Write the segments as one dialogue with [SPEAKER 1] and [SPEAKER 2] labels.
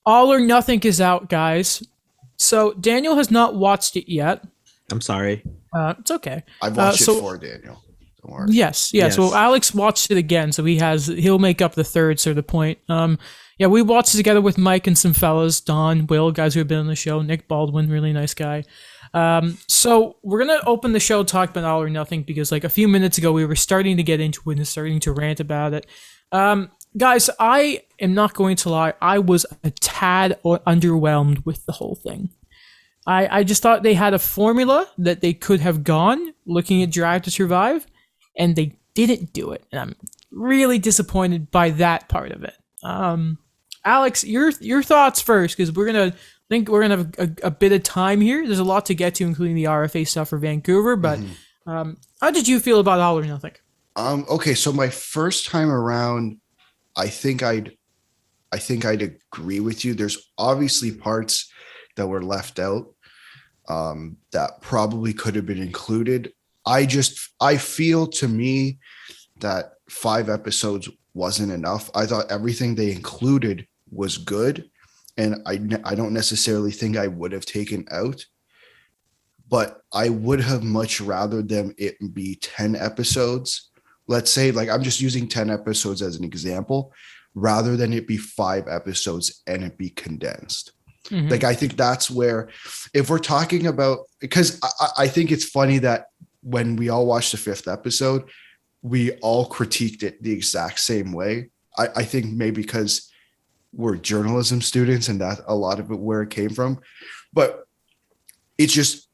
[SPEAKER 1] All or Nothing is out, guys. So Daniel has not watched it yet.
[SPEAKER 2] I'm sorry.
[SPEAKER 1] It's okay.
[SPEAKER 3] I've watched it
[SPEAKER 1] So
[SPEAKER 3] for Daniel. Don't worry.
[SPEAKER 1] yes. Well,
[SPEAKER 2] Yes.
[SPEAKER 1] Alex watched it again, so he'll make up the third sort of point. Yeah, we watched it together with Mike and some fellas, Don, Will, guys who have been on the show, Nick Baldwin, really nice guy. So we're gonna open the show talk about All or Nothing because like a few minutes ago we were starting to get into it and starting to rant about it. Guys, I am not going to lie, I was a tad underwhelmed with the whole thing. I just thought they had a formula that they could have gone looking at Drive to Survive, and they didn't do it. And I'm really disappointed by that part of it. Alex, your thoughts first, because we're gonna have a bit of time here. There's a lot to get to, including the RFA stuff for Vancouver. But how did you feel about All or Nothing?
[SPEAKER 3] Okay, so my first time around, I think I'd agree with you. There's obviously parts that were left out that probably could have been included. I feel to me that 5 episodes wasn't enough. I thought everything they included was good, and I don't necessarily think I would have taken out, but I would have much rather them it be 10 episodes. Let's say, like, I'm just using 10 episodes as an example, rather than it be 5 episodes and it be condensed.
[SPEAKER 1] Mm-hmm.
[SPEAKER 3] Like, I think that's where, if we're talking about, because I think it's funny that when we all watched the 5th episode, we all critiqued it the exact same way. I think maybe because we're journalism students and that a lot of it where it came from, but it's just,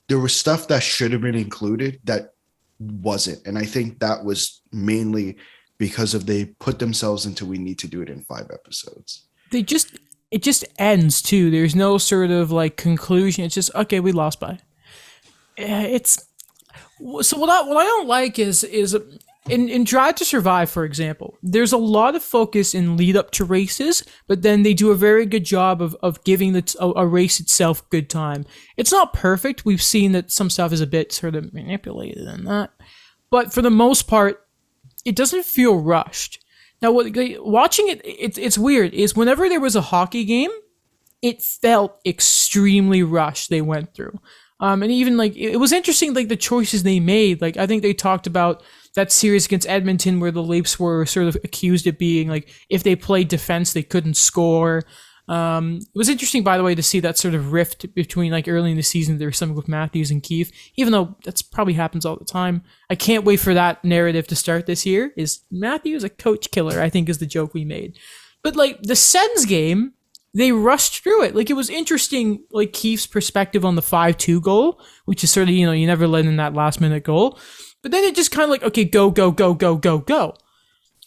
[SPEAKER 3] there was stuff that should have been included that wasn't. And I think that was mainly because of they put themselves into, we need to do it in 5 episodes.
[SPEAKER 1] It just ends too. There's no sort of like conclusion. It's just, okay, we lost by. It's so what I don't like is in Drive to Survive, for example, there's a lot of focus in lead up to races, but then they do a very good job of giving a race itself good time. It's not perfect. We've seen that some stuff is a bit sort of manipulated and that, but for the most part, it doesn't feel rushed. Now, watching it's weird, is whenever there was a hockey game, it felt extremely rushed they went through. And even like, it was interesting, like the choices they made. Like, I think they talked about that series against Edmonton where the Leafs were sort of accused of being like, if they played defense, they couldn't score. It was interesting, by the way, to see that sort of rift between like early in the season, there was something with Matthews and Keefe, even though that's probably happens all the time. I can't wait for that narrative to start this year. Is Matthews a coach killer? I think is the joke we made. But like the Sens game, they rushed through it. Like it was interesting, like Keefe's perspective on the 5-2 goal, which is sort of, you never let in that last minute goal. But then it just kind of like, okay, go, go, go, go, go, go.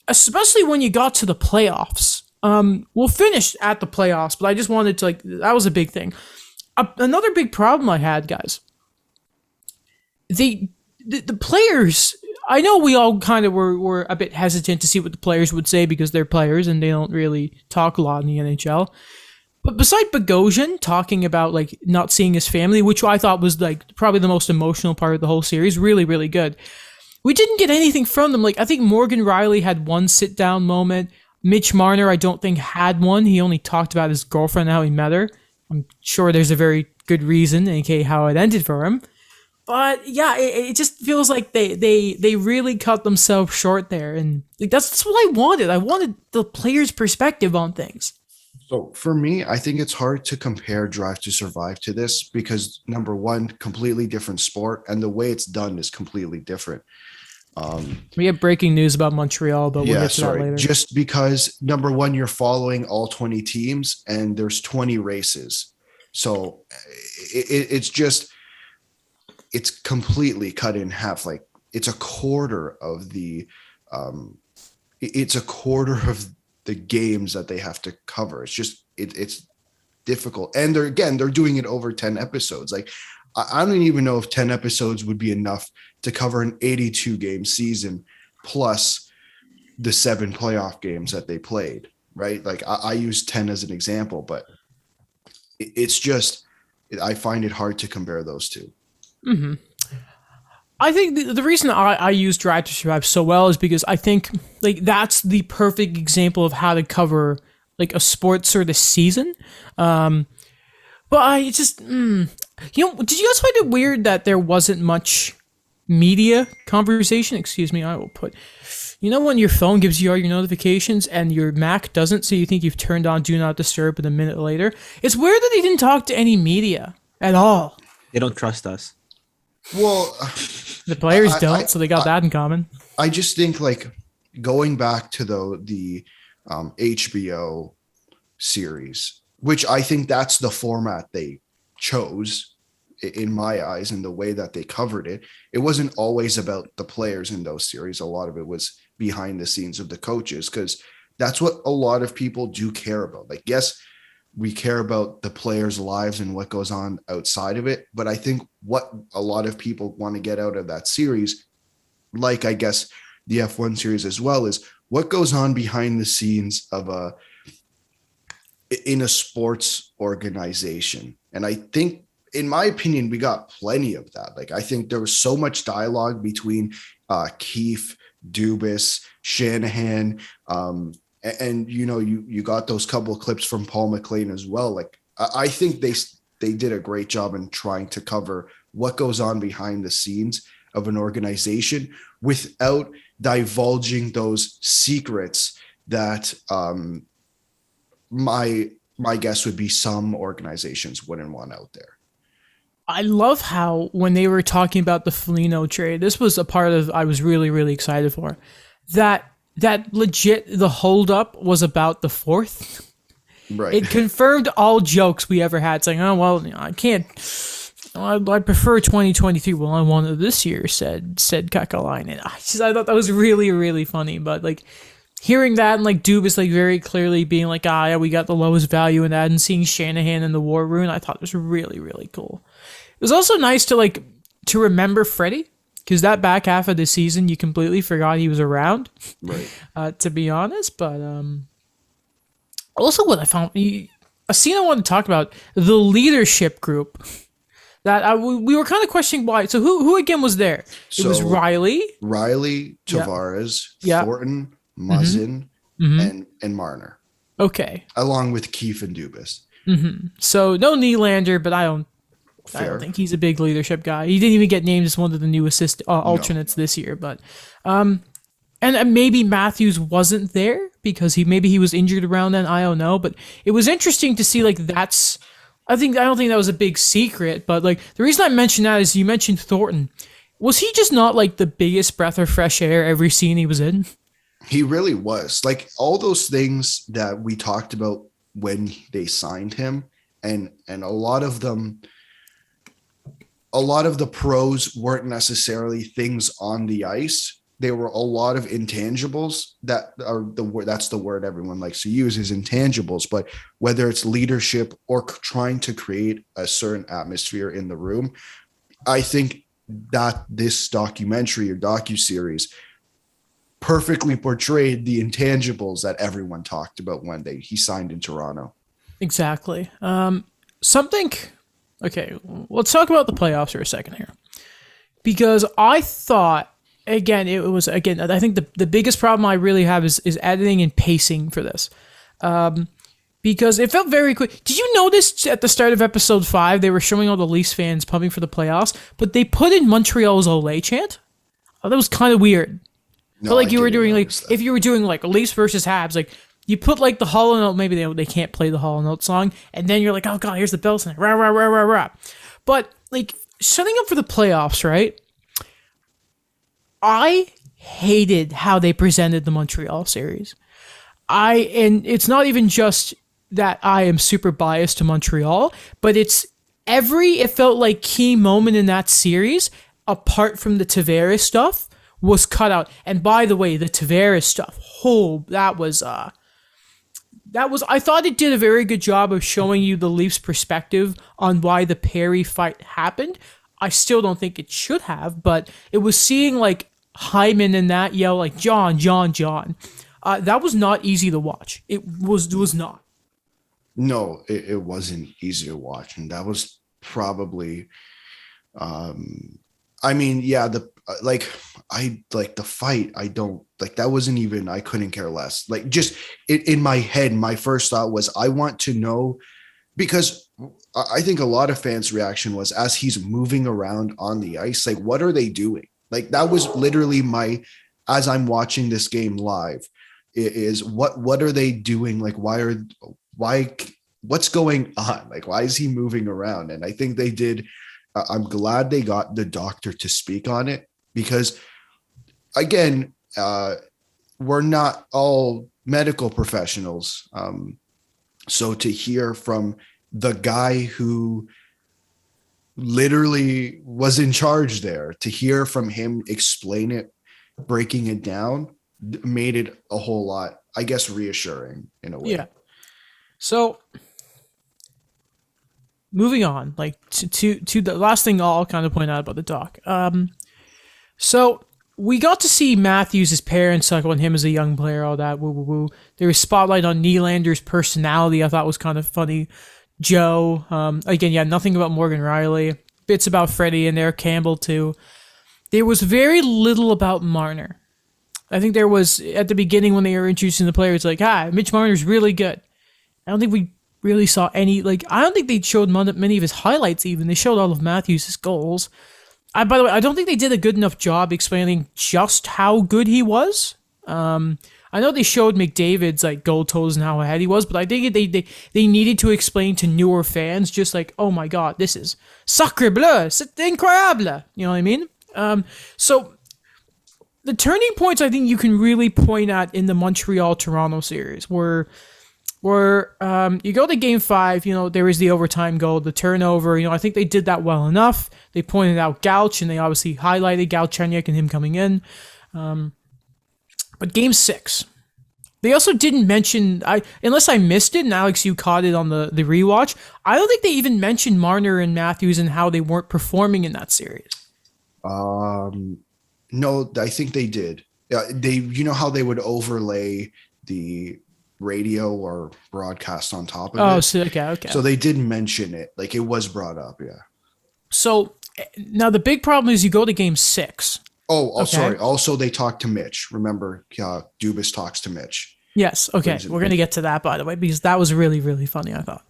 [SPEAKER 1] Especially when you got to the playoffs. We'll finish at the playoffs, but I just wanted to, like, that was a big thing. Another big problem I had, guys. The players, I know we all kind of were a bit hesitant to see what the players would say because they're players and they don't really talk a lot in the NHL. But beside Bogosian talking about like not seeing his family, which I thought was like probably the most emotional part of the whole series, really, really good. We didn't get anything from them. Like I think Morgan Rielly had one sit down moment. Mitch Marner, I don't think had one. He only talked about his girlfriend and how he met her. I'm sure there's a very good reason, aka how it ended for him. But yeah, it just feels like they really cut themselves short there, and like, that's what I wanted. I wanted the player's perspective on things.
[SPEAKER 3] So for me, I think it's hard to compare Drive to Survive to this because number one, completely different sport, and the way it's done is completely different.
[SPEAKER 1] We have breaking news about Montreal, but we'll get to that later.
[SPEAKER 3] Just because number one, you're following all 20 teams and there's 20 races. So it's just, it's completely cut in half. Like it's a quarter of the games that they have to cover. It's just, it's difficult. And they're doing it over 10 episodes. Like I don't even know if 10 episodes would be enough to cover an 82 game season plus the 7 playoff games that they played, right? Like I use 10 as an example, but it's just, I find it hard to compare those two.
[SPEAKER 1] Mm-hmm. I think the reason I use Drive to Survive so well is because I think like that's the perfect example of how to cover like a sports sort of season. But I just, did you guys find it weird that there wasn't much media conversation? Excuse me, I will put. When your phone gives you all your notifications and your Mac doesn't, so you think you've turned on Do Not Disturb, but a minute later, it's weird that they didn't talk to any media at all.
[SPEAKER 2] They don't trust us.
[SPEAKER 3] Well,
[SPEAKER 1] The players don't, so they got that in common.
[SPEAKER 3] I just think like going back to the HBO series, which I think that's the format they chose in my eyes, and the way that they covered it. It wasn't always about the players in those series. A lot of it was behind the scenes of the coaches, because that's what a lot of people do care about. Like, yes, we care about the players' lives and what goes on outside of it, but I think what a lot of people want to get out of that series, like I guess the F1 series as well, is what goes on behind the scenes in a sports organization. And I think, in my opinion, we got plenty of that. Like, I think there was so much dialogue between Keefe, Dubas, Shanahan, and you got those couple of clips from Paul McLean as well. Like, I think they did a great job in trying to cover what goes on behind the scenes of an organization without divulging those secrets that my guess would be some organizations wouldn't want out there.
[SPEAKER 1] I love how when they were talking about the Foligno trade, this was a part of I was really, really excited for. That legit the holdup was about the fourth.
[SPEAKER 3] Right.
[SPEAKER 1] It confirmed all jokes we ever had, saying, "Oh well, I can't. I prefer 2023." Well, I wanted this year, said Kakalainen. I thought that was really, really funny. But like hearing that, and like Dubas like very clearly being like, yeah, we got the lowest value in that, and seeing Shanahan in the War Room, I thought it was really, really cool. It was also nice to remember Freddie, because that back half of the season you completely forgot he was around.
[SPEAKER 3] Right.
[SPEAKER 1] To be honest, but also what I found, a scene I wanted to talk about, the leadership group that we were kind of questioning why. So who again was there? It was Riley,
[SPEAKER 3] Tavares,
[SPEAKER 1] Yeah.
[SPEAKER 3] Thornton, Muzzin, and Marner.
[SPEAKER 1] Okay.
[SPEAKER 3] Along with Keefe and Dubas.
[SPEAKER 1] So no Nylander, but I don't
[SPEAKER 3] Fair.
[SPEAKER 1] think he's a big leadership guy. He didn't even get named as one of the new alternates this year, but and maybe Matthews wasn't there because maybe he was injured around then. I don't know, but it was interesting to see like that's. I don't think that was a big secret, but like the reason I mentioned that is you mentioned Thornton. Was he just not like the biggest breath of fresh air every scene he was in?
[SPEAKER 3] He really was. Like all those things that we talked about when they signed him, and a lot of them. A lot of the pros weren't necessarily things on the ice. They were a lot of intangibles that's the word everyone likes to use, is intangibles. But whether it's leadership or trying to create a certain atmosphere in the room, I think that this documentary or docuseries perfectly portrayed the intangibles that everyone talked about when he signed in Toronto.
[SPEAKER 1] Exactly. Okay, let's talk about the playoffs for a second here. Because I thought, I think the biggest problem I really have is editing and pacing for this. Because it felt very quick. Did you notice at the start of episode 5, they were showing all the Leafs fans pumping for the playoffs, but they put in Montreal's Olé chant? Oh, that was kind of weird.
[SPEAKER 3] No,
[SPEAKER 1] but like
[SPEAKER 3] I
[SPEAKER 1] you were
[SPEAKER 3] didn't
[SPEAKER 1] doing, like,
[SPEAKER 3] notice that.
[SPEAKER 1] if you were doing like Leafs versus Habs, like, you put like the Hall & Oates, maybe they can't play the Hall & Oates song, and then you're like, oh god, here's the bell sound, rah rah rah rah rah. But like setting up for the playoffs, right? I hated how they presented the Montreal series. And it's not even just that I am super biased to Montreal, but it felt like key moment in that series, apart from the Tavares stuff, was cut out. And by the way, the Tavares stuff, I thought it did a very good job of showing you the Leafs' perspective on why the Perry fight happened. I still don't think it should have, but it was seeing like Hyman and that yell like John. That was not easy to watch. It was not.
[SPEAKER 3] No, it wasn't easy to watch, and that was probably. I mean, yeah, like I like the fight. I don't like that wasn't even I couldn't care less. Like just in my head, my first thought was I want to know because I think a lot of fans' reaction was as he's moving around on the ice, like what are they doing? Like that was literally my as I'm watching this game live is what are they doing? Like why what's going on? Like why is he moving around? And I think they did I'm glad they got the doctor to speak on it because again, we're not all medical professionals. So to hear from the guy who literally was in charge there, to hear from him explain it, breaking it down, made it a whole lot, I guess, reassuring in a way.
[SPEAKER 1] Yeah. So moving on, like to the last thing I'll kind of point out about the doc. So we got to see Matthews' parents talk about him as a young player, all that woo woo woo. There was spotlight on Nylander's personality. I thought was kind of funny. Joe, again, yeah, nothing about Morgan Riley. Bits about Freddie in there, Campbell too. There was very little about Marner. I think there was at the beginning when they were introducing the players, like, Mitch Marner's really good. I don't think we really saw any, like, I don't think they showed many of his highlights even. They showed all of Matthews' goals. By the way, I don't think they did a good enough job explaining just how good he was. I know they showed McDavid's like goal totals and how ahead he was, but I think they needed to explain to newer fans just like, oh my god, this is sacre bleu, c'est incroyable. You know what I mean? So the turning points I think you can really point at in the Montreal-Toronto series were you go to game 5, you know, there was the overtime goal, the turnover, you know, I think they did that well enough. They pointed out Gauch, and they obviously highlighted Galchenyuk and him coming in. But game 6, they also didn't mention, unless I missed it, and Alex, you caught it on the rewatch, I don't think they even mentioned Marner and Matthews and how they weren't performing in that series.
[SPEAKER 3] No, I think they did. You know how they would overlay the radio or broadcast on top of it.
[SPEAKER 1] Oh, so okay.
[SPEAKER 3] So they did mention it, like it was brought up, yeah.
[SPEAKER 1] So now the big problem is you go to game 6.
[SPEAKER 3] Oh, okay. Sorry. Also, they talked to Mitch. Remember, Dubas talks to Mitch.
[SPEAKER 1] Yes. Okay, we're gonna get to that, by the way, because that was really, really funny, I thought.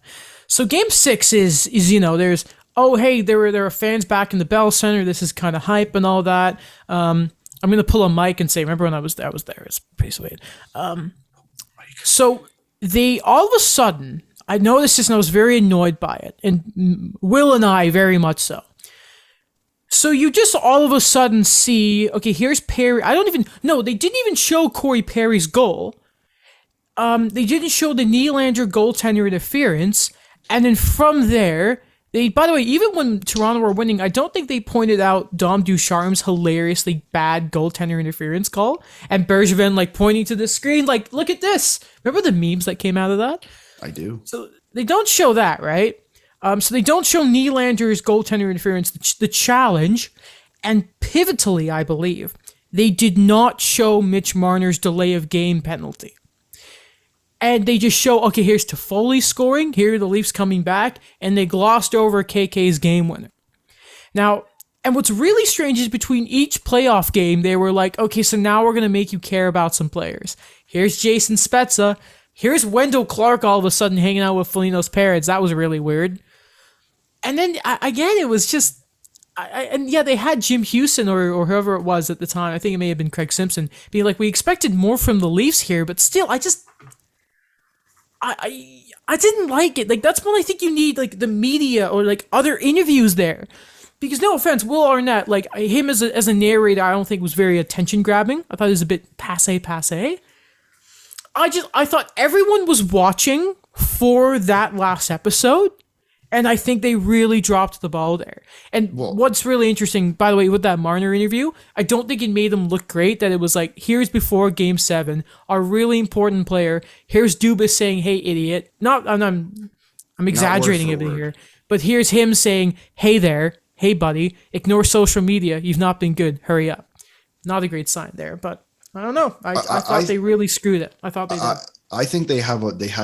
[SPEAKER 1] So game 6 is you know, there's hey, there are fans back in the Bell Center. This is kind of hype and all that. I'm gonna pull a mic and say, remember when I was there? It's pretty sweet. So they all of a sudden, I noticed this and I was very annoyed by it, and Will and I very much so. So you just all of a sudden see, okay, here's Perry. They didn't even show Corey Perry's goal. They didn't show the Nylander goaltender interference. And then from there, by the way, even when Toronto were winning, I don't think they pointed out Dom Ducharme's hilariously bad goaltender interference call. And Bergevin, like, pointing to the screen, like, look at this. Remember the memes that came out of that?
[SPEAKER 3] I do.
[SPEAKER 1] So they don't show that, right? So they don't show Nylander's goaltender interference, the challenge, and pivotally, I believe, they did not show Mitch Marner's delay of game penalty. And they just show, okay, here's Toffoli scoring, here are the Leafs coming back, and they glossed over KK's game winner. Now, and what's really strange is between each playoff game, they were like, okay, so now we're going to make you care about some players. Here's Jason Spezza. Here's Wendell Clark all of a sudden hanging out with Foligno's parents. That was really weird. And then, again, it was just... they had Jim Houston or whoever it was at the time. I think it may have been Craig Simpson. Being like, we expected more from the Leafs here, but still, I didn't like it. Like, that's when I think you need, like, the media or, like, other interviews there. Because, no offense, Will Arnett, like, him as a narrator, I don't think was very attention-grabbing. I thought it was a bit passe. I thought everyone was watching for that last episode. And I think they really dropped the ball there. And what's really interesting, by the way, with that Marner interview, I don't think it made them look great that it was like, here's before game 7, our really important player. Here's Dubas saying, hey, idiot. I'm exaggerating a bit here. But here's him saying, hey there, hey buddy, ignore social media. You've not been good. Hurry up. Not a great sign there, but I don't know. I thought they really screwed it. I thought they did.
[SPEAKER 3] I think they had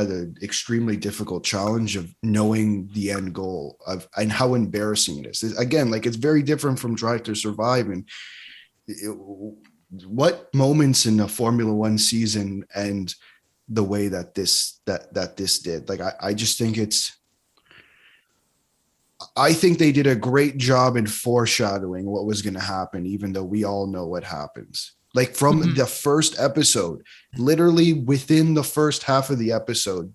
[SPEAKER 3] an extremely difficult challenge of knowing the end goal and how embarrassing it is. Again, like it's very different from Drive to Survive, and what moments in a Formula One season and the way that this did. Like I just think I think they did a great job in foreshadowing what was going to happen, even though we all know what happens. Like from the first episode, literally within the first half of the episode,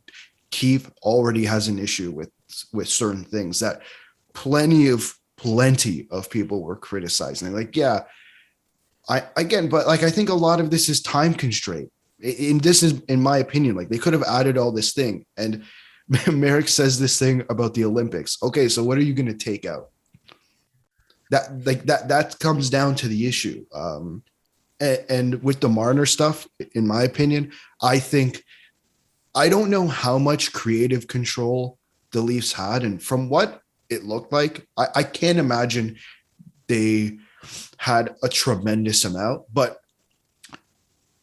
[SPEAKER 3] Keith already has an issue with certain things that plenty of people were criticizing. Like, yeah, but like I think a lot of this is time constraint. This is, in my opinion, like they could have added all this thing. And Merrick says this thing about the Olympics. Okay, so what are you going to take out? That comes down to the issue. And with the Marner stuff, in my opinion, I don't know how much creative control the Leafs had. And from what it looked like, I can't imagine they had a tremendous amount. But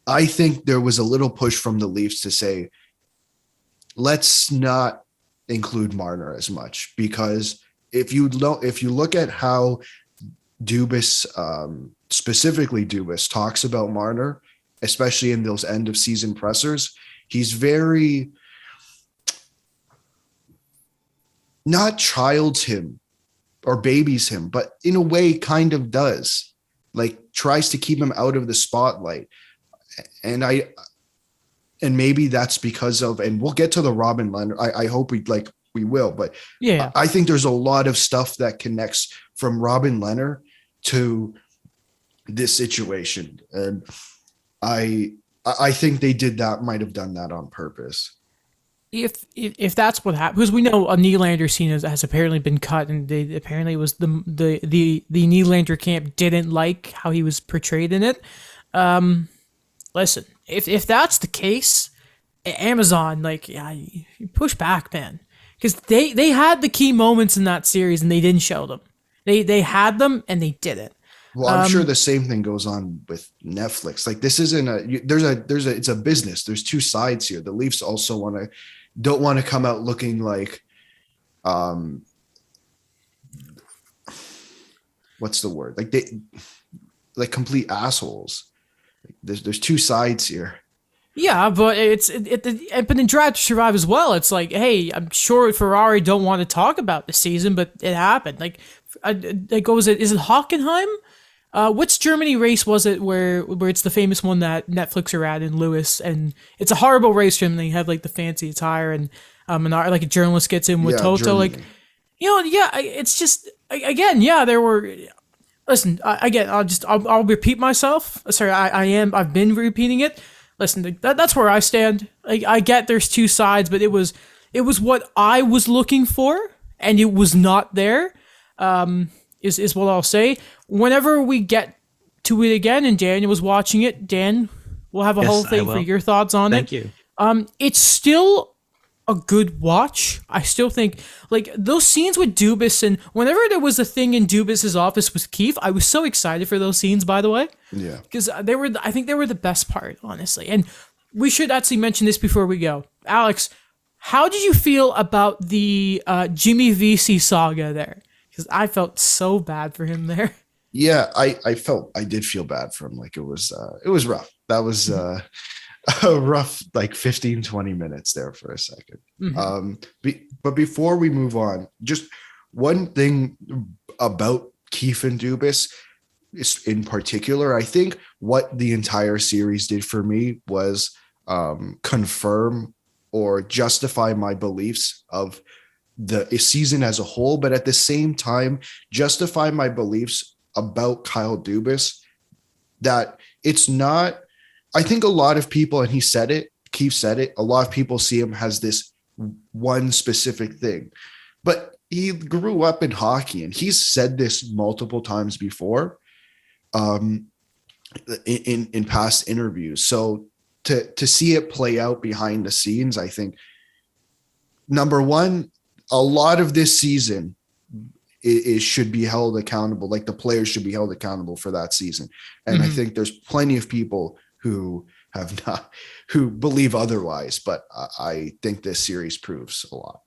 [SPEAKER 3] I think there was a little push from the Leafs to say, let's not include Marner as much, because if you look at how Dubas, specifically Dubas, talks about Marner, especially in those end of season pressers, he's very not childs him or babies him, but in a way kind of does, like tries to keep him out of the spotlight. And maybe that's because of, and we'll get to the Robin Leonard. I hope we will, but
[SPEAKER 1] Yeah.
[SPEAKER 3] I think there's a lot of stuff that connects from Robin Leonard to this situation. And I think they might have done that on purpose.
[SPEAKER 1] If that's what happened, because we know a Nylander scene has apparently been cut, and they apparently was the Nylander camp didn't like how he was portrayed in it. Listen, if that's the case, Amazon, like, yeah, you push back, man, because they had the key moments in that series and they didn't show them. They had them and they didn't.
[SPEAKER 3] Well, I'm sure the same thing goes on with Netflix. Like this isn't it's a business. There's two sides here. The Leafs also don't want to come out looking like, what's the word? Like complete assholes. There's two sides here.
[SPEAKER 1] Yeah, but but in Drive to Survive as well, it's like, hey, I'm sure Ferrari don't want to talk about the season, but it happened. Like, is it Hockenheim? Which Germany race was it where it's the famous one that Netflix are at in Lewis, and it's a horrible race for him. They have like the fancy attire, and like a journalist gets in with Toto,
[SPEAKER 3] Germany.
[SPEAKER 1] like, it's just, again, there were. Listen, again, I'll repeat myself. Sorry, I've been repeating it. Listen, that's where I stand. I get there's two sides, but it was what I was looking for, and it was not there. Is what I'll say. Whenever we get to it again, and Daniel was watching it, Dan, we'll have a whole thing for your thoughts on
[SPEAKER 2] Thank
[SPEAKER 1] it.
[SPEAKER 2] Thank you.
[SPEAKER 1] It's still a good watch. I still think, like, those scenes with Dubas, and whenever there was a thing in Dubas's office with Keith, I was so excited for those scenes, by the way.
[SPEAKER 3] Yeah.
[SPEAKER 1] Because I think they were the best part, honestly. And we should actually mention this before we go. Alex, how did you feel about the Jimmy Vesey saga there? Because I felt so bad for him there.
[SPEAKER 3] Yeah, I did feel bad for him. Like it was rough. That was a rough, like 15, 20 minutes there for a second. But before we move on, just one thing about Keith and Dubas in particular, I think what the entire series did for me was confirm or justify my beliefs of the season as a whole, but at the same time, justify my beliefs about Kyle Dubas, that it's not, I think a lot of people, and Keith said it, a lot of people see him as this one specific thing, but he grew up in hockey, and he's said this multiple times before in past interviews. So to see it play out behind the scenes, I think, number one, a lot of this season should be held accountable. Like the players should be held accountable for that season. And I think there's plenty of people who believe otherwise, but I think this series proves a lot.